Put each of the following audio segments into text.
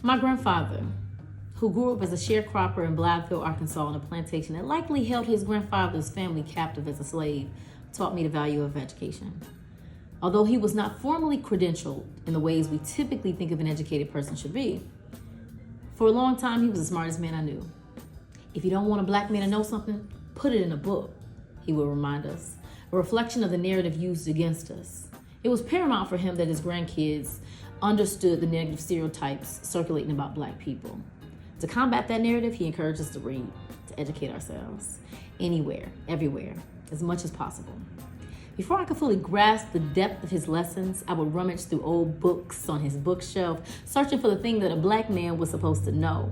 My grandfather, who grew up as a sharecropper in Blytheville, Arkansas, on a plantation that likely held his grandfather's family captive as a slave, taught me the value of education. Although he was not formally credentialed in the ways we typically think of an educated person should be, for a long time he was the smartest man I knew. If you don't want a black man to know something, put it in a book, he would remind us, a reflection of the narrative used against us. It was paramount for him that his grandkids understood the negative stereotypes circulating about black people. To combat that narrative, he encouraged us to read, to educate ourselves, anywhere, everywhere, as much as possible. Before I could fully grasp the depth of his lessons, I would rummage through old books on his bookshelf, searching for the thing that a black man was supposed to know,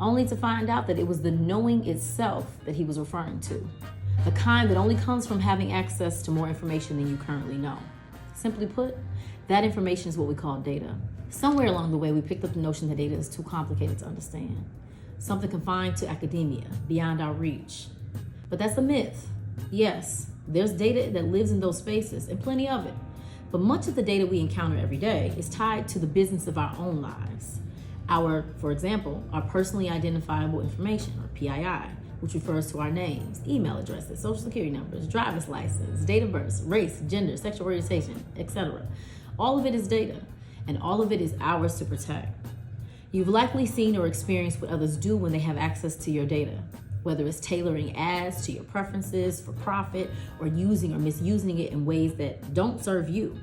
only to find out that it was the knowing itself that he was referring to, the kind that only comes from having access to more information than you currently know. Simply put, that information is what we call data. Somewhere along the way, we picked up the notion that data is too complicated to understand, something confined to academia, beyond our reach. But that's a myth. Yes, there's data that lives in those spaces, and plenty of it. But much of the data we encounter every day is tied to the business of our own lives. For example, our personally identifiable information, or PII, which refers to our names, email addresses, social security numbers, driver's license, date of birth, race, gender, sexual orientation, etc. All of it is data, and all of it is ours to protect. You've likely seen or experienced what others do when they have access to your data, whether it's tailoring ads to your preferences for profit or using or misusing it in ways that don't serve you.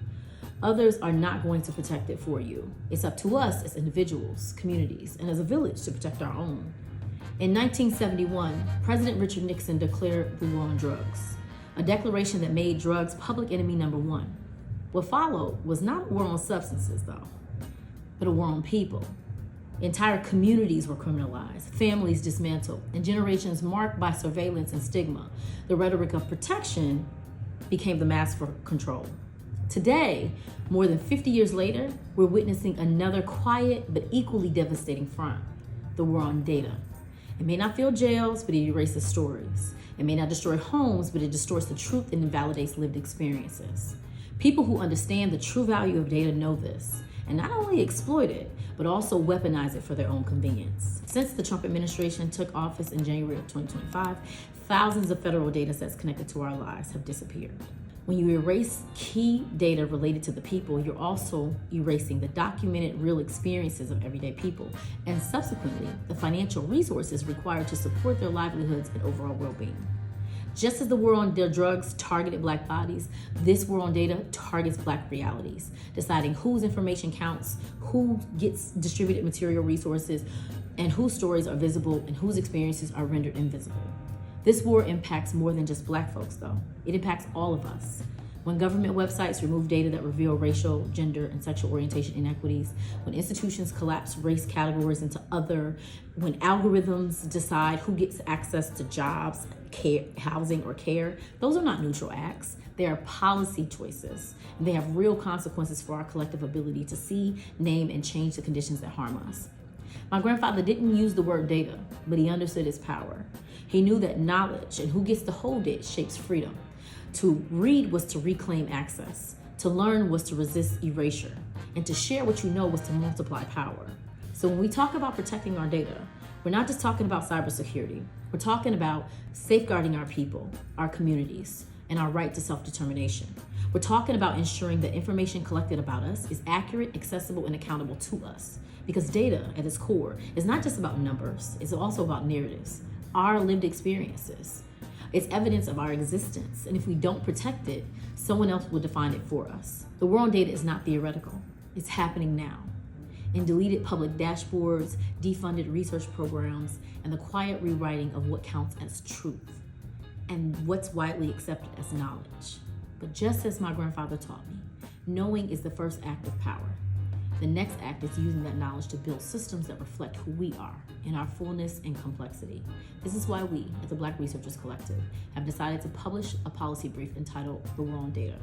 Others are not going to protect it for you. It's up to us as individuals, communities, and as a village to protect our own. In 1971, President Richard Nixon declared the war on drugs, a declaration that made drugs public enemy number one. What followed was not a war on substances, though, but a war on people. Entire communities were criminalized, families dismantled, and generations marked by surveillance and stigma. The rhetoric of protection became the mask for control. Today, more than 50 years later, we're witnessing another quiet but equally devastating front, the war on data. It may not fill jails, but it erases stories. It may not destroy homes, but it distorts the truth and invalidates lived experiences. People who understand the true value of data know this, and not only exploit it, but also weaponize it for their own convenience. Since the Trump administration took office in January of 2025, thousands of federal data sets connected to our lives have disappeared. When you erase key data related to the people, you're also erasing the documented real experiences of everyday people, and subsequently, the financial resources required to support their livelihoods and overall well-being. Just as the war on drugs targeted black bodies, this war on data targets black realities, deciding whose information counts, who gets distributed material resources, and whose stories are visible and whose experiences are rendered invisible. This war impacts more than just black folks, though. It impacts all of us. When government websites remove data that reveal racial, gender, and sexual orientation inequities, when institutions collapse race categories into other, when algorithms decide who gets access to jobs, care, housing, or care, those are not neutral acts. They are policy choices, and they have real consequences for our collective ability to see, name, and change the conditions that harm us. My grandfather didn't use the word data, but he understood its power. He knew that knowledge and who gets to hold it shapes freedom. To read was to reclaim access. To learn was to resist erasure. And to share what you know was to multiply power. So when we talk about protecting our data, we're not just talking about cybersecurity. We're talking about safeguarding our people, our communities, and our right to self-determination. We're talking about ensuring that information collected about us is accurate, accessible, and accountable to us. Because data, at its core, is not just about numbers, it's also about narratives, our lived experiences. It's evidence of our existence, and if we don't protect it, someone else will define it for us. The war on data is not theoretical, it's happening now. In deleted public dashboards, defunded research programs, and the quiet rewriting of what counts as truth, and what's widely accepted as knowledge. But just as my grandfather taught me, knowing is the first act of power. The next act is using that knowledge to build systems that reflect who we are in our fullness and complexity. This is why we, at the Black Researchers Collective, have decided to publish a policy brief entitled The War on Data.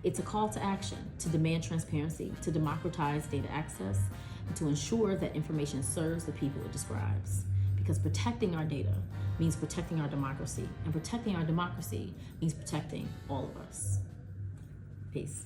It's a call to action to demand transparency, to democratize data access, and to ensure that information serves the people it describes. Because protecting our data means protecting our democracy, and protecting our democracy means protecting all of us. Peace.